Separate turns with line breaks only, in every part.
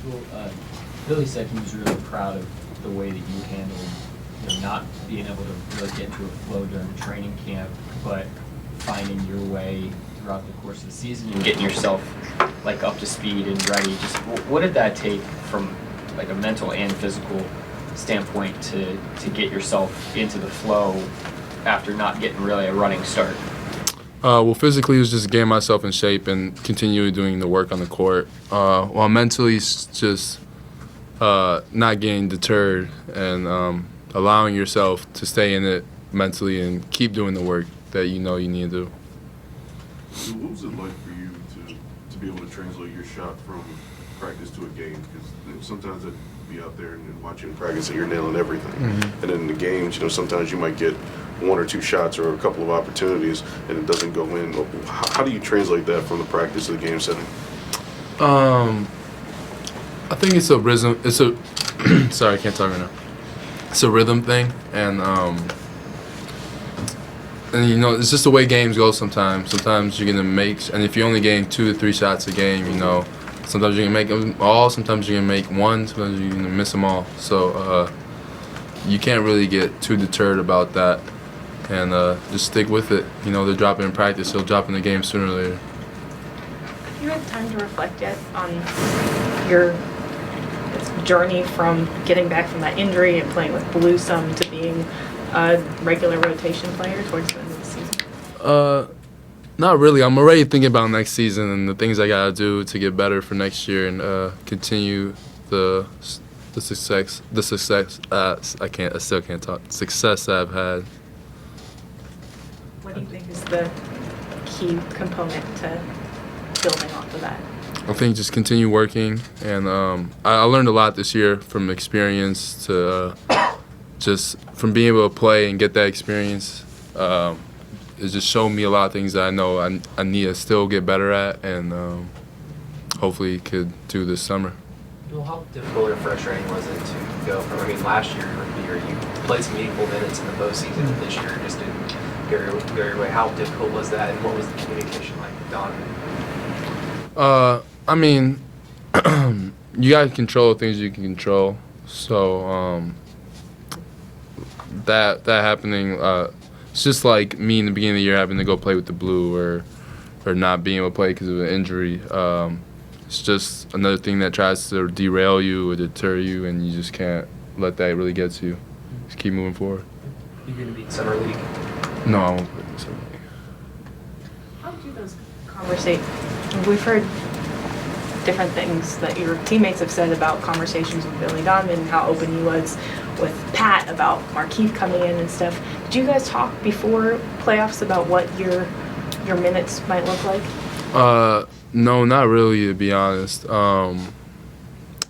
Well, Billy said he was really proud of the way that you handled, not being able to really get into a flow during training camp, but finding your way throughout the course of the season and getting yourself like up to speed and ready. Just what did that take from like a mental and physical standpoint to get yourself into the flow after not getting really a running start?
Well, physically, it was just getting myself in shape and continuing doing the work on the court. While mentally, it's just not getting deterred and allowing yourself to stay in it mentally and keep doing the work that you know you need to do.
So what was it like for you to be able to translate your shot from practice to a game? Because sometimes I'd be out there and watching practice and you're nailing everything. Mm-hmm. And then in the games, sometimes you might get one or two shots or a couple of opportunities and it doesn't go in. How do you translate that from the practice to the game setting?
I think it's a rhythm. Sorry, I can't talk right now. It's a rhythm thing, and it's just the way games go sometimes. Sometimes you're gonna make, and if you're only getting 2 to 3 shots a game, sometimes you're gonna make them all. Sometimes you're gonna make one. Sometimes you're gonna miss them all. So you can't really get too deterred about that, and just stick with it. They're dropping in practice. They'll drop in the game sooner or later.
Have you had time to reflect yet on your journey from getting back from that injury and playing with Blue some to being a regular rotation player towards the end of the season?
Not really. I'm already thinking about next season and the things I gotta do to get better for next year and continue the success. The success. I still can't talk. Success that I've had.
What do you think is the key component to building off of that?
I think just continue working, and I learned a lot this year from experience to just from being able to play and get that experience. It just showed me a lot of things that I know I need to still get better at, and hopefully could do this summer.
Well, how difficult or frustrating was it to go from, last year, you played some meaningful minutes in the postseason, and this year just didn't go your way. How difficult was that, and what was the communication like with Donovan?
You got to control the things you can control. So that happening, it's just like me in the beginning of the year having to go play with the Blue or not being able to play because of an injury. It's just another thing that tries to derail you or deter you, and you just can't let that really get to you. Just keep moving forward.
You're going to be in Summer League?
No, I won't play in Summer League.
How do those conversations? We've heard different things that your teammates have said about conversations with Billy Donovan and how open he was with Pat about Markieff coming in and stuff. Did you guys talk before playoffs about what your minutes might look like?
No, not really, to be honest. But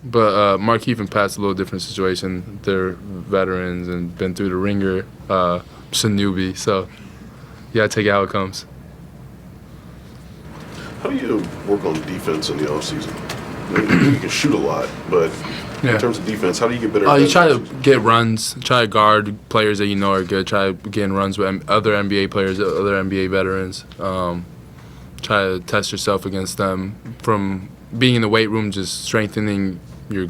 Markieff and Pat's a little different situation. They're veterans and been through the ringer. Just a newbie, so you gotta take it how it comes.
How do you work on defense in the offseason? You can shoot a lot, but in terms of defense, how do you get better at that?
You try to get runs, try to guard players that you know are good, try to get in runs with other NBA players, other NBA veterans. Try to test yourself against them. From being in the weight room, just strengthening your,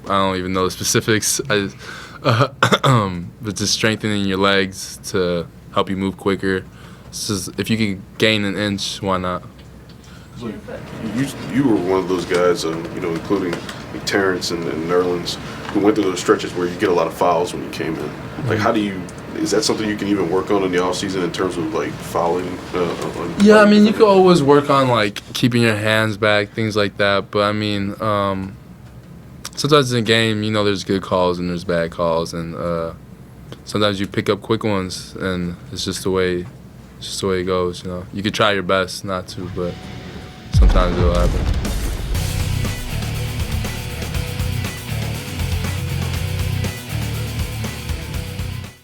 I don't even know the specifics, but just strengthening your legs to help you move quicker. Just, if you can gain an inch, why not?
Like, you were one of those guys, including Terrence and Nerlens, who went through those stretches where you get a lot of fouls when you came in. Like, is that something you can even work on in the offseason in terms of, fouling?
Yeah, you could always work on, keeping your hands back, things like that. But, sometimes in a game, there's good calls and there's bad calls. And sometimes you pick up quick ones, and it's just the way it goes, You could try your best not to, but sometimes it'll happen.